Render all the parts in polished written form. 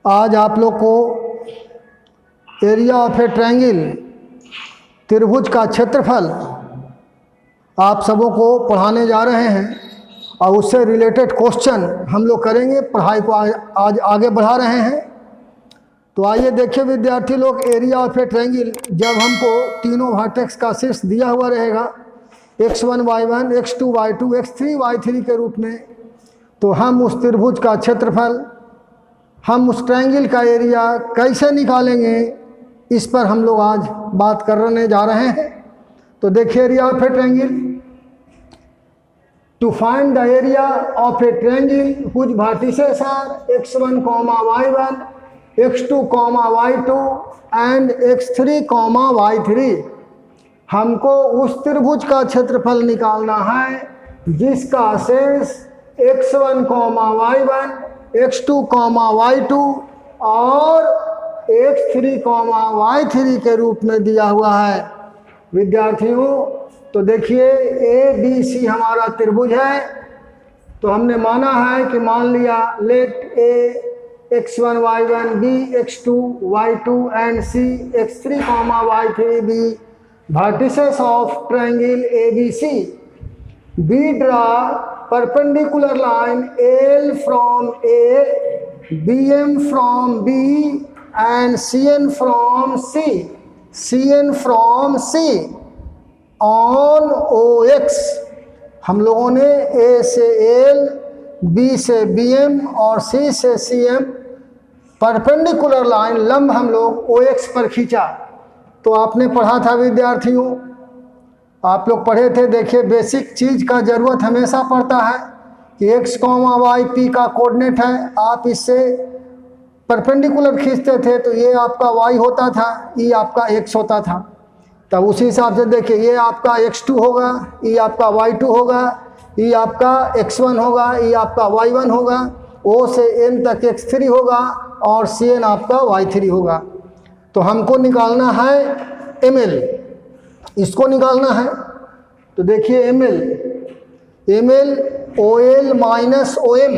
आज आप लोग को एरिया ऑफ ए ट्रायंगल त्रिभुज का क्षेत्रफल आप सबों को पढ़ाने जा रहे हैं और उससे रिलेटेड क्वेश्चन हम लोग करेंगे। पढ़ाई को आज आगे बढ़ा रहे हैं। तो आइए देखिए विद्यार्थी लोग, एरिया ऑफ ए ट्रायंगल जब हमको तीनों वर्टेक्स का शीर्ष दिया हुआ रहेगा x1 y1 x2 y2 x3 y3 के रूप में, तो हम उस त्रिभुज का क्षेत्रफल, हम उस ट्रायंगल का एरिया कैसे निकालेंगे, इस पर हम लोग आज बात करने जा रहे हैं। तो देखिए area of a triangle, to find the area of a triangle whose vertices are x1, y1 x2, y2 and x3, y3। हमको उस त्रिभुज का क्षेत्रफल निकालना है जिसका शेष x1, y1 x2, y2 और x3, y3 के रूप में दिया हुआ है। विद्यार्थियों तो देखिए ABC हमारा त्रिभुज है। तो हमने माना है कि मान लिया late A x1 y1 B x2 y2 and C x3, y3 be vertices of triangle ABC. B draw perpendicular line L from A, BM from B and CN from C, CN from C on OX। हम लोगों ने A से L, B से BM और C से CM perpendicular line लंब हम लोग OX पर खींचा। तो आपने पढ़ा था विद्यार्थियों, आप लोग पढ़े थे। देखिए बेसिक चीज़ का ज़रूरत हमेशा पड़ता है कि x, y P का कोऑर्डिनेट है। आप इससे परपेंडिकुलर खींचते थे तो ये आपका y होता था, ये आपका x होता था। तब उसी हिसाब से देखिए ये आपका x2 होगा, ये आपका y2 होगा, ये आपका x1 होगा, ये आपका y1 होगा, O से N तक x3 होगा और CN आपका y3 होगा। तो हमको निकालना है ML, इसको निकालना है। तो देखिए ML OL minus OM,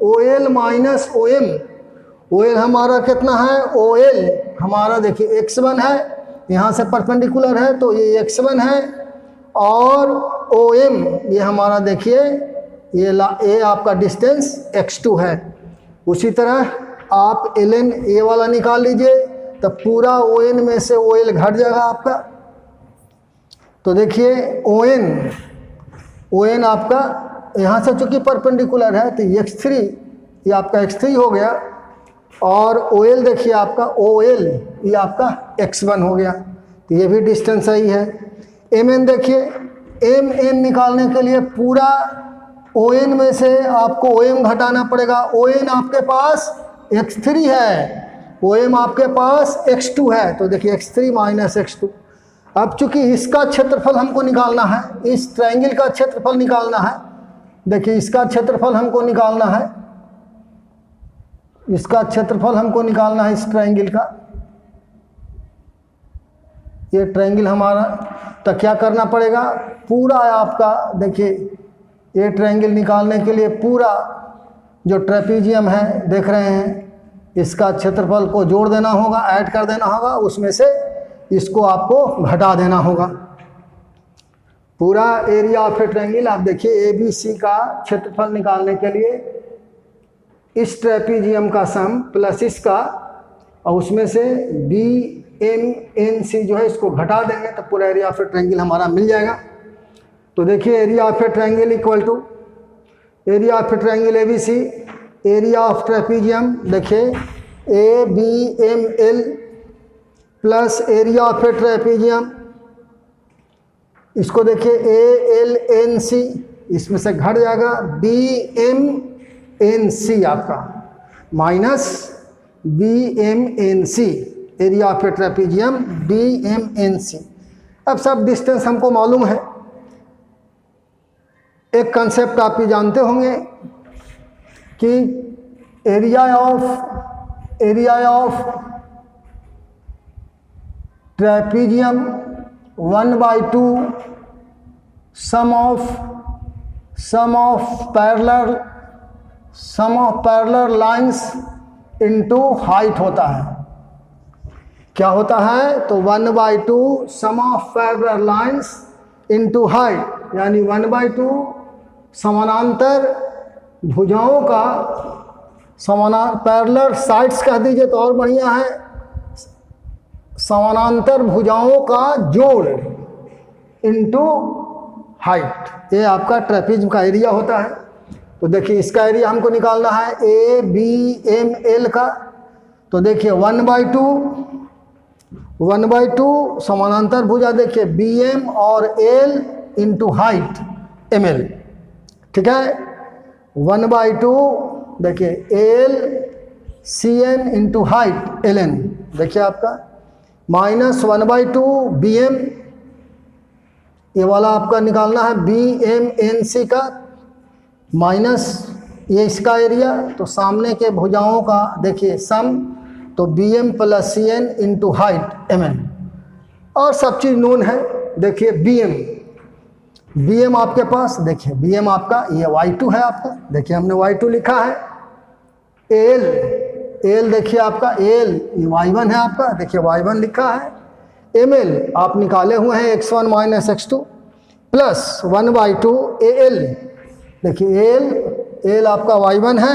OL minus OM। OL हमारा कितना है? OL हमारा देखिए x1 है, यहाँ से परपेंडिकुलर है तो ये x1 है, और OM ये हमारा देखिए ये आपका डिस्टेंस x2 है। उसी तरह आप ln ये वाला निकाल लीजिए, तब पूरा ON में से OL घट जाएगा आपका। तो देखिए ON आपका यहाँ से चूँकि परपेंडिकुलर है तो x3, ये आपका x3 हो गया, और OL देखिए आपका OL ये आपका x1 हो गया। तो ये भी डिस्टेंस सही है। MN देखिए, MN निकालने के लिए पूरा ON में से आपको OM घटाना पड़ेगा। ON आपके पास x3 है, OM आपके पास x2 है। तो देखिए x3 माइनस x2। अब चूंकि इसका क्षेत्रफल हमको निकालना है, इस ट्रायंगल का क्षेत्रफल निकालना है। देखिए इसका क्षेत्रफल हमको निकालना है, इसका क्षेत्रफल हमको निकालना है इस ट्रायंगल का। ये ट्रायंगल हमारा, तो क्या करना पड़ेगा? पूरा आपका देखिए ये ट्रायंगल निकालने के लिए पूरा जो ट्रेपीजियम है देख रहे हैं, इसका क्षेत्रफल को जोड़ देना होगा, ऐड कर देना होगा, उसमें से इसको आपको घटा देना होगा। पूरा एरिया ऑफ ए ट्रायंगल आप देखिए ABC का क्षेत्रफल निकालने के लिए इस ट्रेपीजियम का सम प्लस इसका, और उसमें से BMNC जो है इसको घटा देंगे तो पूरा एरिया ऑफ ए ट्रायंगल हमारा मिल जाएगा। तो देखिए area of a triangle equal to area of a triangle ABC, area of trapezium देखिए ABML plus area of a trapezium, इसको देखिए ALNC, इसमें से घट जाएगा BMNC आपका minus BMNC, area of a trapezium BMNC। अब सब डिस्टेंस हमको मालूम है। एक कंसेप्ट आप भी जानते होंगे कि area of trapezium 1/2 sum of parallel lines into height होता है। क्या होता है? तो 1/2 sum of parallel lines into height, यानी 1/2 समानांतर भुजाओं का पैरेलल साइड्स कह दीजिए तो और बढ़िया है, समानांतर भुजाओं का जोड़ इंटू हाइट। ये आपका ट्रेपीज का एरिया होता है। तो देखिए इसका एरिया हमको निकालना है ए बी एम एल का। तो देखिए 1/2 समानांतर भुजा देखिए बी एम और L into height M L, ठीक है। 1/2 देखिए L C N into height L N, देखिए आपका माइनस 1/2 बी एम, ये वाला आपका निकालना है बी एम एन सी का, माइनस ये इसका एरिया, तो सामने के भुजाओं का देखिए सम, तो B M plus C N into height M N, और सब चीज़ नोन है। देखिए बी एम आपके पास, देखिए बी एम आपका ये y2 है आपका, देखिए हमने y2 लिखा है। एल देखिए आपका एल ये y1 है आपका, देखिए y1 लिखा है। एम एल आप निकाले हुए हैं x1 minus x2 plus 1/2 L, देखिए एल आपका y1 है,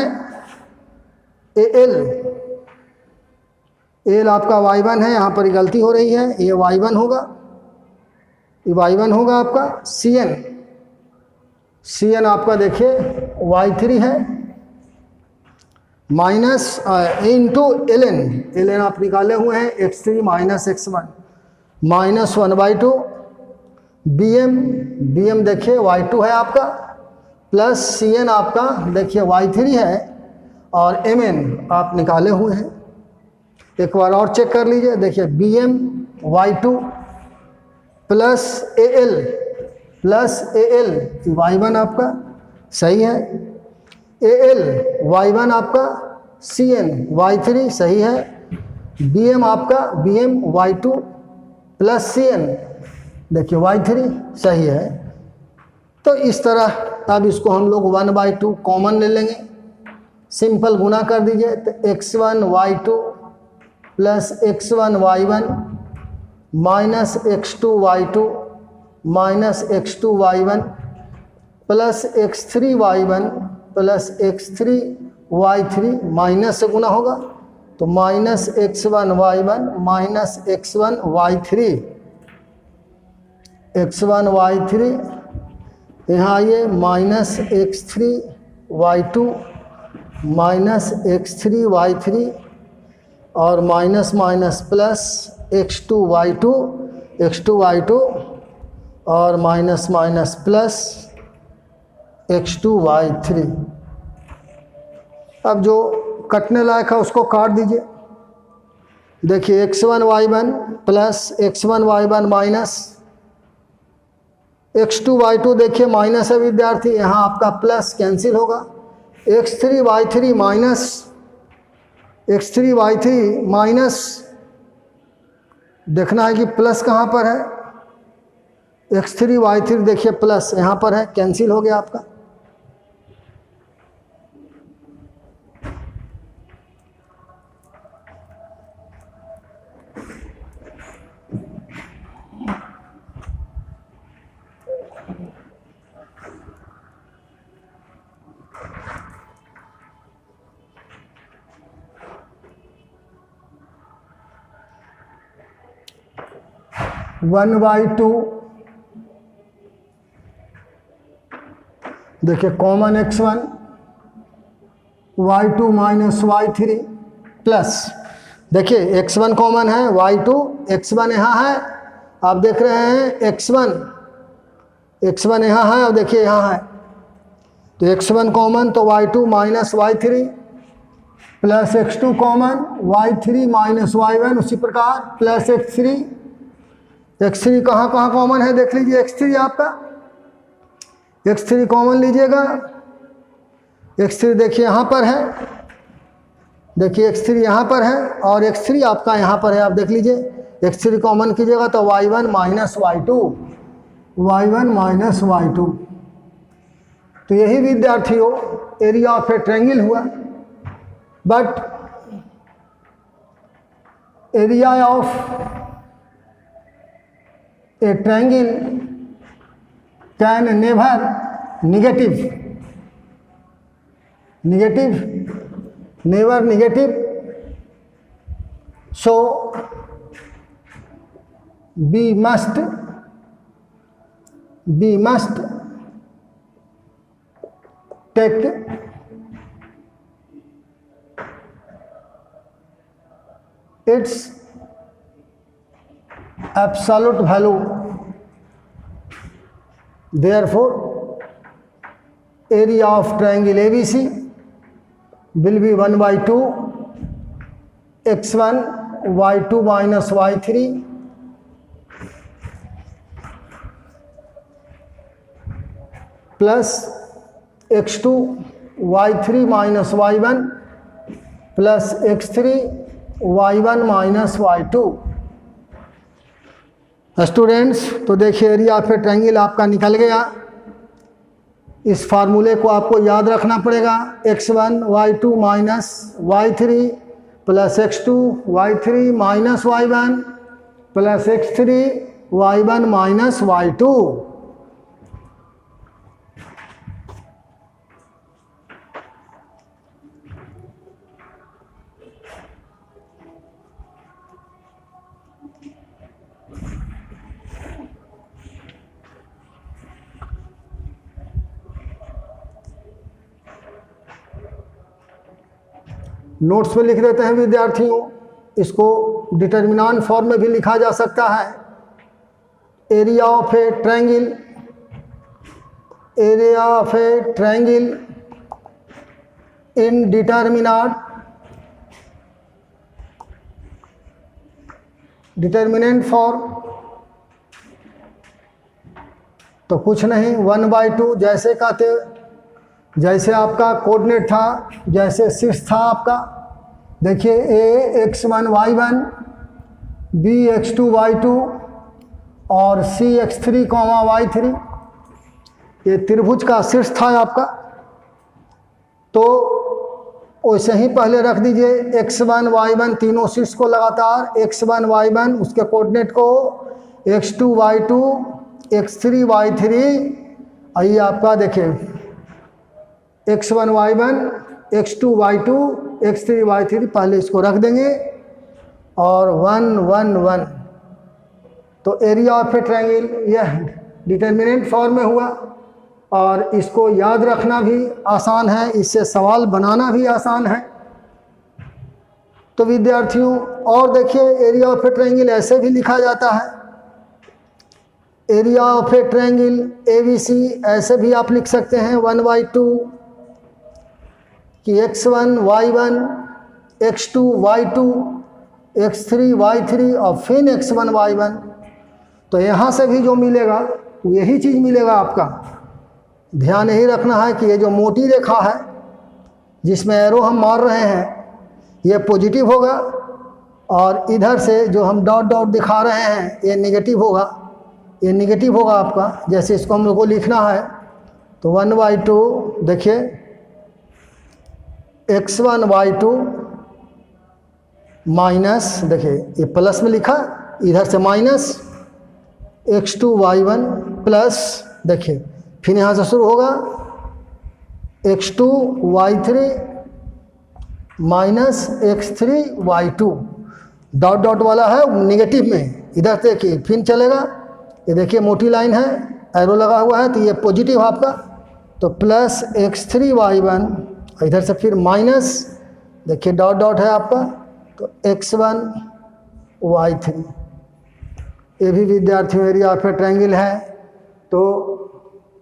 एल आपका y1 है, यहाँ पर गलती हो रही है, ये y1 होगा, ये y1 होगा आपका। सी एन आपका देखिए y3 है, माइनस इंटू एल एन आप निकाले हुए हैं x3 minus x1 minus 1/2 B M देखिए y2 है आपका, प्लस सी एन आपका देखिए y3 है, और एम एन आप निकाले हुए हैं। एक बार और चेक कर लीजिए, देखिए B M y2 plus A L y1 आपका सही है, ए एल y1 आपका, सी एन y3 सही है, बी एम आपका B M y2 plus C N देखिए y3 सही है। तो इस तरह अब इसको हम लोग 1/2 कॉमन ले लेंगे, सिंपल गुना कर दीजिए, तो x1 y2 plus x1 y1 minus x2 y2 minus x2 y1 plus x3 y1 plus x3 y3, minus से गुना होगा तो minus x1 y1 minus x1 y3, यहाँ आइए minus x3 y2 minus x3 y3 और minus minus plus x2 y2 और minus minus plus x2 y3। अब जो कटने लायक है उसको काट दीजिए। देखिए x1 y1 plus x1 y1 minus x2 y2, देखिए माइनस है विद्यार्थी, यहाँ आपका प्लस कैंसिल होगा, x3 y3 minus x3 y3 minus, देखना है कि प्लस कहाँ पर है, x3 y3 देखिए प्लस यहाँ पर है, कैंसिल हो गया आपका। वन बाई टू, देखिए common x1 y2 minus y3 plus, देखिए x1 कॉमन है, y2 x1 यहाँ है, आप देख रहे हैं x1 यहाँ है और देखिए यहाँ है, तो x1 कॉमन तो y2 minus y3 plus x2 common y3 minus y1, उसी प्रकार प्लस x3 कहाँ कॉमन है देख लीजिए, x3 आपका, x3 कॉमन लीजिएगा, x3 देखिए यहाँ पर है, देखिए x3 यहाँ पर है और x3 आपका यहाँ पर है, आप देख लीजिए x3 कॉमन कीजिएगा तो y1 माइनस y2, तो यही विद्यार्थियों एरिया ऑफ ए ट्रायंगल हुआ। But area of a triangle can never negative, never negative. So we must take its absolute value. Therefore, area of triangle ABC will be 1 by 2 x1 y2 minus y3 plus x2 y3 minus y1 plus x3 y1 minus y2। Students, तो देखिए area of a triangle आपका निकल गया। इस फार्मूले को आपको याद रखना पड़ेगा, x1 y2 minus y3 plus x2 y3 minus y1 plus x3 y1 minus y2। Notes में लिख देते हैं विद्यार्थियों, इसको डिटर्मिनेंट फॉर्म में भी लिखा जा सकता है। Area of a triangle, area of a triangle in determinant form, तो कुछ नहीं 1 by 2 जैसे कहते, जैसे आपका कोऑर्डिनेट था, जैसे शीर्ष था आपका, देखिए a x1 y1 b x2 y2 और c x3 y3, ये त्रिभुज का शीर्ष था आपका। तो वैसे ही पहले रख दीजिए x1 y1 तीनों शीर्ष को लगातार, x1 y1 उसके कोऑर्डिनेट को x2 y2 x3 y3, आइए आपका देखिए x1 y1 x2 y2 x3 y3, पहले इसको रख देंगे और 1 1 1। तो एरिया ऑफ ए ट्रायंगल यह डिटर्मिनेंट फॉर्म में हुआ और इसको याद रखना भी आसान है, इससे सवाल बनाना भी आसान है। तो विद्यार्थियों और देखिए एरिया ऑफ ए ट्रायंगल ऐसे भी लिखा जाता है, area of a triangle ABC ऐसे भी आप लिख सकते हैं 1 by 2 कि x1 y1 x2 y2 x3 y3 और फिर x1 y1। तो यहाँ से भी जो मिलेगा यही चीज़ मिलेगा आपका। ध्यान यही रखना है कि ये जो मोटी रेखा है जिसमें एरो हम मार रहे हैं ये पॉजिटिव होगा और इधर से जो हम डॉट डॉट दिखा रहे हैं ये नेगेटिव होगा, ये नेगेटिव होगा आपका। जैसे इसको हम लोग को लिखना है तो 1 by 2 देखिए x1 y2 माइनस, देखिए ये प्लस में लिखा, इधर से माइनस x2 y1 प्लस, देखिए फिर यहाँ से शुरू होगा x2 y3 minus x3 y2, dot dot वाला है नेगेटिव में, इधर देखिए फिर चलेगा, ये देखिए मोटी लाइन है, एरो लगा हुआ है, तो ये पॉजिटिव आपका, तो प्लस x3 y1, इधर से फिर माइनस, देखिए डॉट डॉट है आपका, तो x1 y3। ये भी विद्यार्थियों एरिया ऑफ ए ट्रायंगल है। तो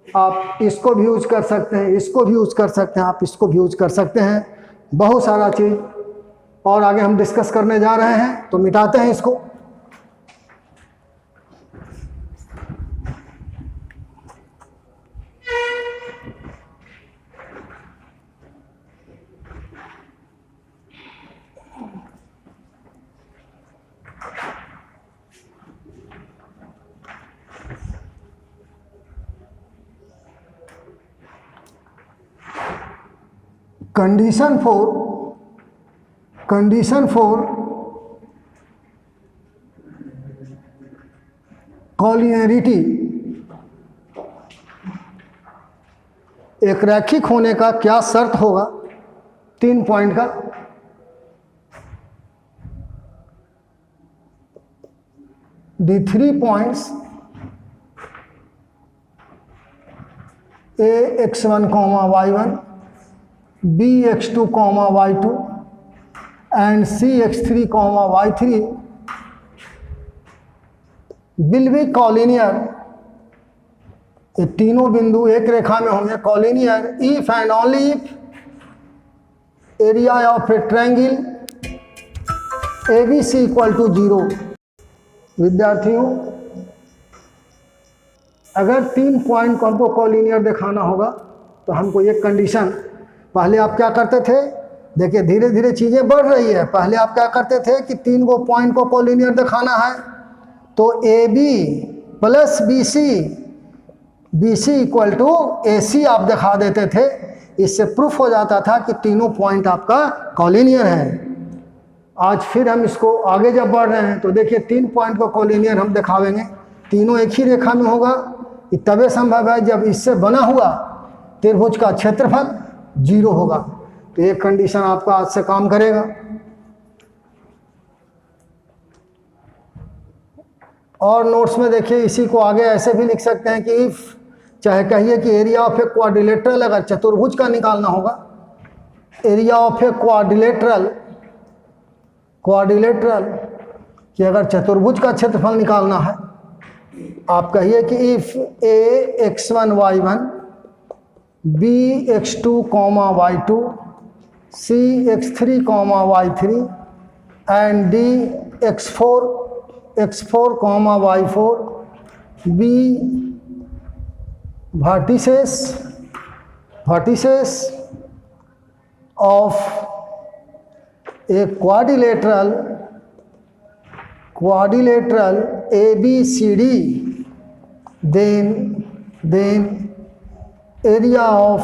आप इसको भी यूज कर सकते हैं, इसको भी यूज कर सकते हैं, आप इसको भी यूज कर सकते हैं, बहुत सारा चीज़ और आगे हम डिस्कस करने जा रहे हैं। तो मिटाते हैं इसको। condition for कॉलिनियरिटी एक रैखिक होने का क्या शर्त होगा? 3 पॉइंट का। The 3 points A x1, y1, B x2, y2 and C x3, y3 will be collinear। ये तीनों बिंदु एक रेखा में होंगे collinear if and only if area of a triangle ABC equal to 0। विद्यार्थियों, अगर 3 पॉइंट को हमको कॉलिनियर दिखाना होगा तो हमको एक कंडीशन, पहले आप क्या करते थे, देखिए धीरे धीरे चीज़ें बढ़ रही है। पहले आप क्या करते थे कि 3 गो पॉइंट को कॉलिनियर दिखाना है तो AB plus BC equal to AC आप दिखा देते थे। इससे प्रूफ हो जाता था कि तीनों पॉइंट आपका कॉलिनियर है। आज फिर हम इसको आगे जब बढ़ रहे हैं तो देखिए 3 पॉइंट को कॉलिनियर हम दिखावेंगे, तीनों एक ही रेखा में होगा। ये तभी संभव है जब इससे बना हुआ त्रिभुज का क्षेत्रफल 0 होगा। तो ये कंडीशन आपका आज से काम करेगा। और नोट्स में देखिए इसी को आगे ऐसे भी लिख सकते हैं कि इफ, चाहे कहिए कि एरिया ऑफ ए क्वाड्रिलेटरल, अगर चतुर्भुज का निकालना होगा, एरिया ऑफ ए क्वाड्रिलेटरल कि अगर चतुर्भुज का क्षेत्रफल निकालना है, आप कहिए कि if A x1, y1, B x2, y2, C x3, y3 and D x4, y4 be vertices of a quadrilateral ABCD, then area of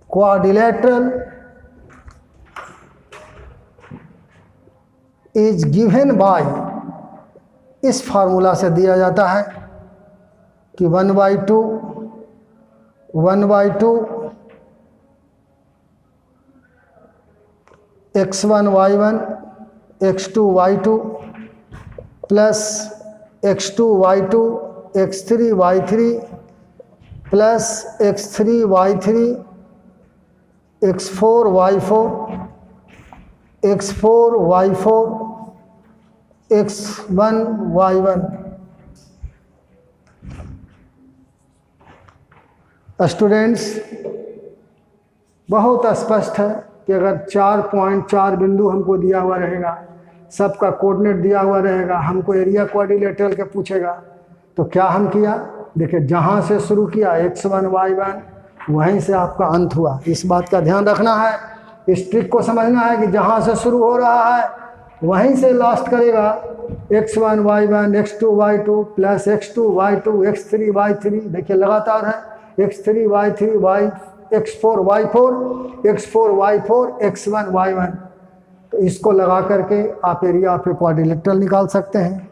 quadrilateral is given by, इस फार्मूला से दिया जाता है कि 1/2 x1 y1 x2 y2 plus x2 y2 x3 y3 plus x3 y3 x4 y4 x4 y4 x1 y1। Students, बहुत स्पष्ट है कि अगर 4 पॉइंट 4 बिंदु हमको दिया हुआ रहेगा, सबका कोऑर्डिनेट दिया हुआ रहेगा, हमको एरिया क्वाड्रिलेटरल के पूछेगा तो क्या हम किया, देखिए जहाँ से शुरू किया x1 y1 वहीं से आपका अंत हुआ। इस बात का ध्यान रखना है, इस ट्रिक को समझना है कि जहाँ से शुरू हो रहा है वहीं से लास्ट करेगा। x1 y1 x2 y2 plus x2 y2 x3 y3, देखिए लगातार है, x3 y3 x4 y4 x1 y1। तो इसको लगा करके आप एरिया ऑफ ए क्वाड्रिलेटरल निकाल सकते हैं।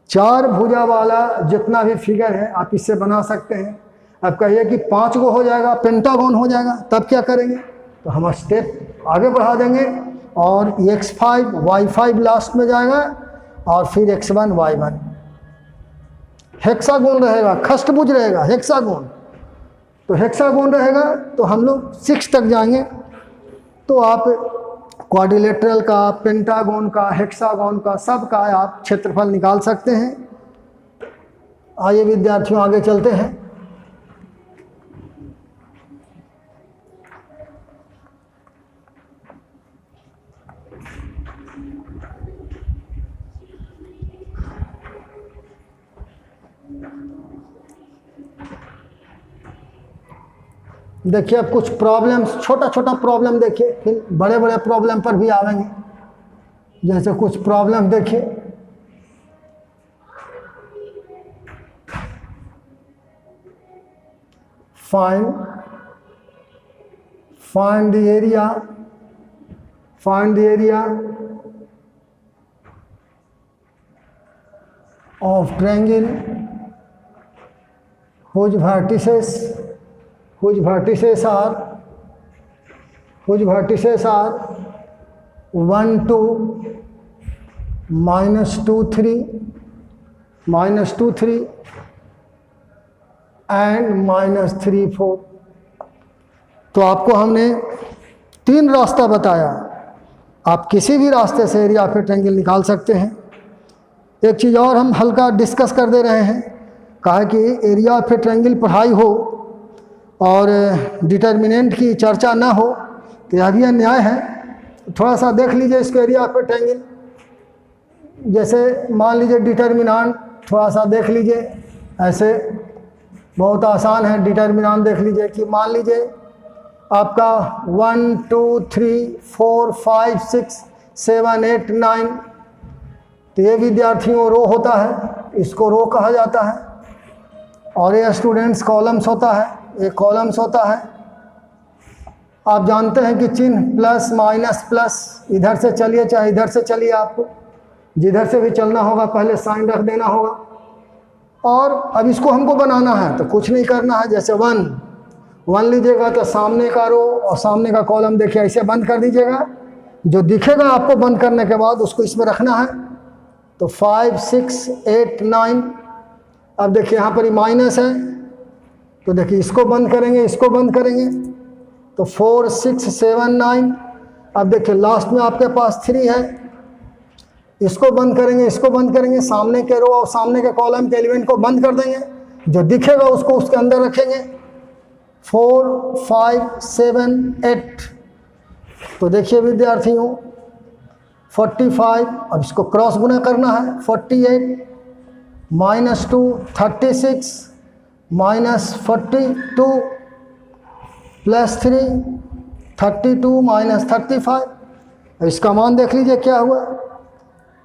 4 भुजा वाला जितना भी फिगर है आप इससे बना सकते हैं। अब कहिए कि 5 गो हो जाएगा, पेंटागन हो जाएगा, तब क्या करेंगे, तो हम स्टेप आगे बढ़ा देंगे और x5 y5 लास्ट में जाएगा और फिर x1 y1। हेक्सागोन रहेगा, खष्टभुज रहेगा, हेक्सागोन। तो हेक्सागोन रहेगा तो हम लोग 6 तक जाएंगे। तो आप क्वाड्रिलेटरल का, पेंटागोन का, हेक्सागोन का, सब का आप क्षेत्रफल निकाल सकते हैं। आइए विद्यार्थियों आगे चलते हैं। देखिए अब कुछ प्रॉब्लम्स, छोटा छोटा प्रॉब्लम देखिए, फिर बड़े बड़े प्रॉब्लम पर भी आवेंगे। जैसे कुछ प्रॉब्लम देखिए, find the area of triangle whose vertices are 1 2 -2 3 and -3 4। तो आपको हमने 3 रास्ता बताया। आप किसी भी रास्ते से एरिया ऑफ ए ट्रायंगल निकाल सकते हैं। एक चीज़ और हम हल्का डिस्कस कर दे रहे हैं, कहा कि एरिया ऑफ ए ट्रायंगल पढ़ाई हो और डिटर्मिनेंट की चर्चा ना हो तो यह भी अन्याय है। थोड़ा सा देख लीजिए इसको एरिया ऑफ ए ट्रायंगल। जैसे मान लीजिए डिटर्मिनेंट थोड़ा सा देख लीजिए, ऐसे बहुत आसान है। डिटर्मिनेंट देख लीजिए कि मान लीजिए आपका 1 2 3 4 5 6 7 8 9, तो ये विद्यार्थियों रो होता है, इसको रो कहा जाता है। और ये स्टूडेंट्स कॉलम्स होता है, ये कॉलम्स होता है। आप जानते हैं कि चिन्ह प्लस माइनस प्लस, इधर से चलिए चाहे इधर से चलिए, आपको जिधर से भी चलना होगा पहले साइन रख देना होगा। और अब इसको हमको बनाना है तो कुछ नहीं करना है। जैसे 1 लीजिएगा तो सामने का रो और सामने का कॉलम देखिए ऐसे बंद कर दीजिएगा। जो दिखेगा आपको बंद करने के बाद उसको इसमें रखना है। तो 5 6 8 9, अब देखिए यहाँ पर ही माइनस है तो देखिए इसको बंद करेंगे, इसको बंद करेंगे तो 4 6 7 9। अब देखिए लास्ट में आपके पास 3 है, इसको बंद करेंगे, इसको बंद करेंगे, सामने के रो और सामने के कॉलम के एलिमेंट को बंद कर देंगे। जो दिखेगा उसको उसके अंदर रखेंगे। 4 5 7 8। तो देखिए विद्यार्थियों 45, अब इसको क्रॉस गुना करना है। 48 -2 36 -42 +3 32 -35। इसका मान देख लीजिए क्या हुआ।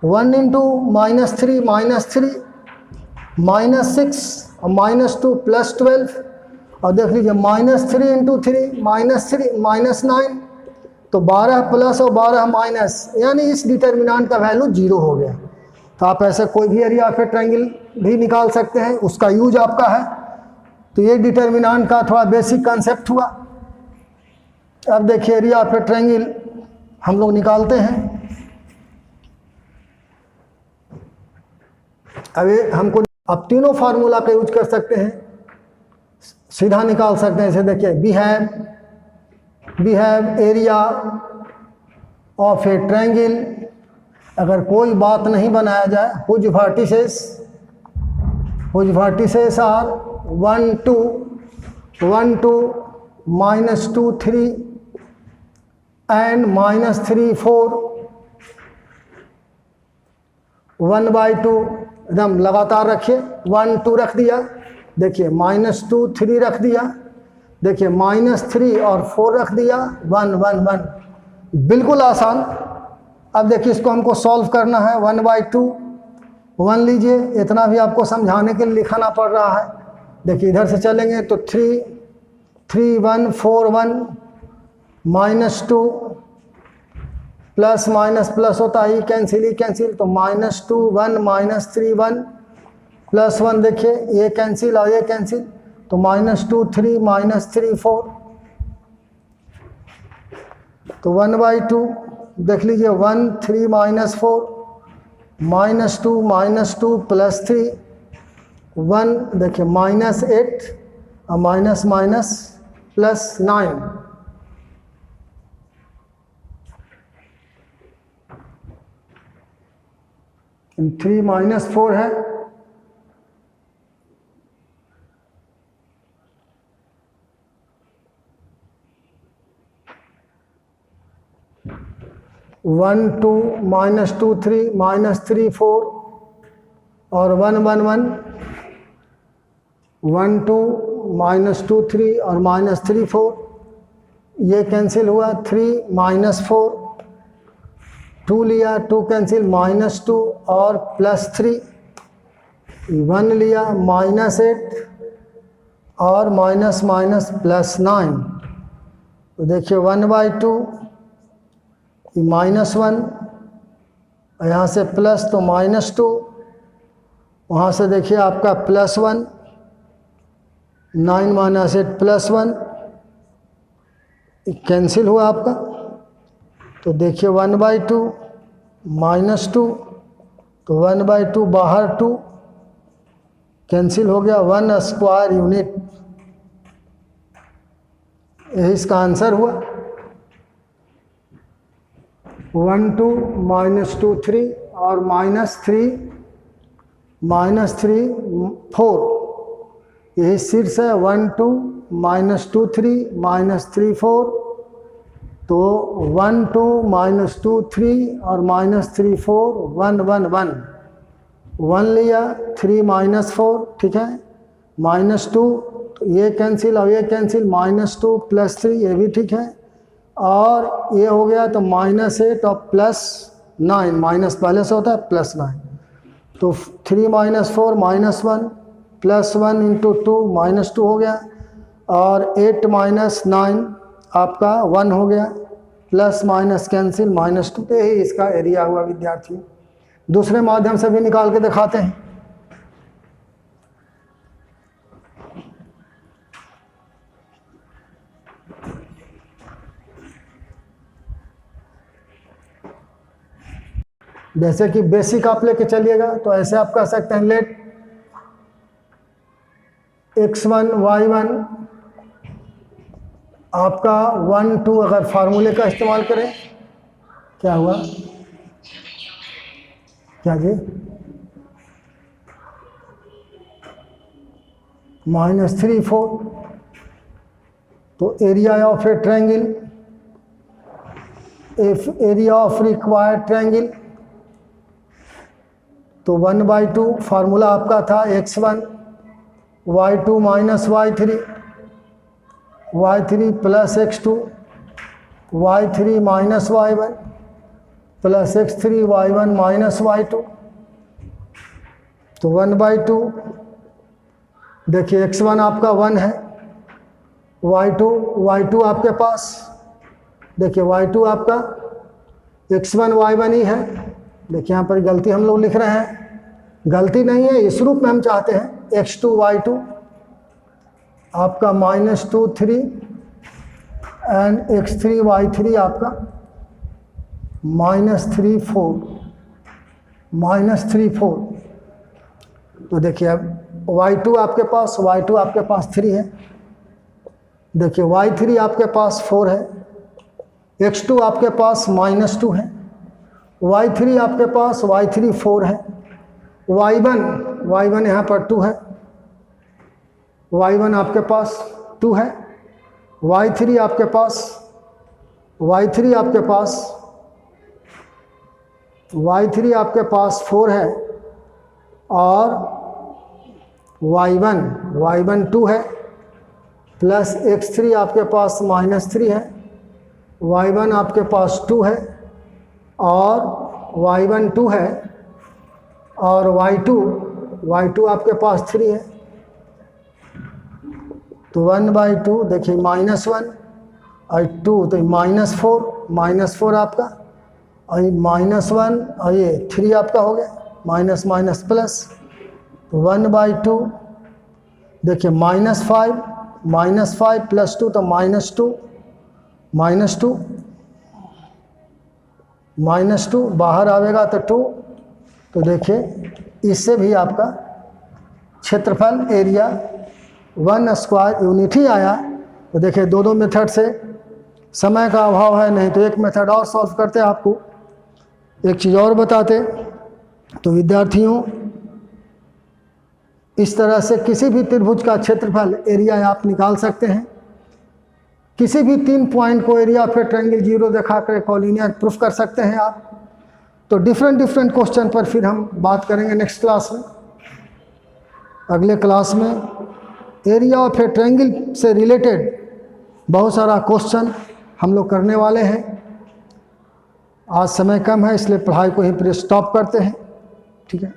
1 × -3 -3 -6 और -2 +12। और देख लीजिए -3 × 3 -3 -9, तो 12 प्लस और 12 माइनस, यानी इस डिटर्मिनेंट का वैल्यू 0 हो गया। तो आप ऐसे कोई भी एरिया ऑफ ए ट्रायंगल भी निकाल सकते हैं, उसका यूज आपका है। तो ये डिटर्मिनेंट का थोड़ा बेसिक कंसेप्ट हुआ। अब देखिए एरिया ऑफ ए ट्रायंगल हम लोग निकालते हैं। अब ये हमको अब तीनों फार्मूला का यूज कर सकते हैं, सीधा निकाल सकते हैं। जैसे देखिए we have area of a triangle, अगर कोई बात नहीं बनाया जाए, हुज वर्टिसेस आर 1 2 -2 3 एंड -3 4 1/2। एकदम लगातार रखिए। 1 2 रख दिया, देखिए -2 3 रख दिया, देखिए -3 और 4 रख दिया, 1 1 1। बिल्कुल आसान। अब देखिए इसको हमको सॉल्व करना है। 1/2 1 लीजिए, इतना भी आपको समझाने के लिए लिखाना पड़ रहा है। देखिए इधर से चलेंगे तो 3 3 1 4 1 -2 प्लस माइनस प्लस होता है, कैंसिल ही कैंसिल। तो -2 1 -3 1 +1, देखिए ये कैंसिल और ये कैंसिल, तो -2 3 -3 4। तो 1/2 देख लीजिए 1 3 -4 -2 -2 +3 1, देखिए -8 और माइनस +9। इन 3 -4 है, -1 2 -2 3 -3 4 और 1 1 1 1 2 -2 3 और -3 4, ये कैंसिल हुआ। 3 -4 2 लिया, 2 कैंसिल, -2 और +3 1 लिया, -8 और +9। तो देखिए 1/2 -1, यहाँ से प्लस तो -2 वहाँ से देखिए आपका +1, 9 - 8 +1 कैंसिल हुआ आपका। तो देखिए 1/2 -2, तो 1/2 बाहर 2 कैंसिल हो गया, 1 स्क्वायर यूनिट, यही इसका आंसर हुआ। 1 2 -2 3 और -3 4, यही शीर्ष है। 1 2 -2 3 -3 4, तो 1 2 -2 3 और -3 4 1 1 1 1 लिया, 3 -4, ठीक है, -2, तो ये कैंसिल और ये कैंसिल, -2 +3 ये भी ठीक है, और ये हो गया तो -8 और +9, माइनस पहले से होता है +9, तो 3 -4 -1 +1 × 2 -2 हो गया, और 8 -9 आपका 1 हो गया, प्लस माइनस कैंसिल -2, तो यही इसका एरिया हुआ विद्यार्थियों। दूसरे माध्यम से भी निकाल के दिखाते हैं। जैसे कि बेसिक आप लेके चलिएगा तो ऐसे आप कह सकते हैं, लेट x1 y1 आपका 1 2, अगर फार्मूले का इस्तेमाल करें, क्या हुआ, क्या जी, -3 4, तो area of a triangle, area of required triangle, तो 1/2 फार्मूला आपका था x1 y2 - y3 y3 + x2 y3 - y1 + x3 y1 - y2, तो 1/2, देखिए x1 आपका 1 है, y2 आपके पास, देखिए y2 आपका x1 y1 ही है। देखिए यहाँ पर गलती हम लोग लिख रहे हैं, गलती नहीं है, इस रूप में हम चाहते हैं x2 y2 आपका -2 3 एंड x3 y3 आपका -3 4 तो देखिए अब y2 आपके पास 3 है, देखिए y3 आपके पास 4 है, x2 आपके पास -2 है, y3 आपके पास y3 4 है, y1 यहाँ पर 2 है, y1 आपके पास 2 है, y3 आपके पास y3 आपके पास 4 है, और y1 2 है, प्लस x3 आपके पास -3 है, y1 आपके पास 2 है, और y1 2 है, और y2 आपके पास 3 है, तो 1/2, देखिए -1 और 2, तो -4 आपका, और -1 और ये 3 आपका हो गया, माइनस माइनस प्लस, तो 1/2, देखिए -5 + 2, तो -2 बाहर आवेगा तो 2, तो देखिए इससे भी आपका क्षेत्रफल एरिया 1 स्क्वायर यूनिट ही आया। तो देखिए दोनों मेथड से, समय का अभाव है, नहीं तो एक मेथड और सॉल्व करते आपको एक चीज़ और बताते। तो विद्यार्थियों, इस तरह से किसी भी त्रिभुज का क्षेत्रफल एरिया आप निकाल सकते हैं। किसी भी 3 पॉइंट को एरिया ऑफ ए ट्रायंगल 0 दिखाकर कॉलिनियर प्रूफ कर सकते हैं आप। तो डिफरेंट क्वेश्चन पर फिर हम बात करेंगे नेक्स्ट क्लास में। अगले क्लास में एरिया ऑफ ए ट्रायंगल से रिलेटेड बहुत सारा क्वेश्चन हम लोग करने वाले हैं। आज समय कम है, इसलिए पढ़ाई को ही स्टॉप करते हैं। ठीक है।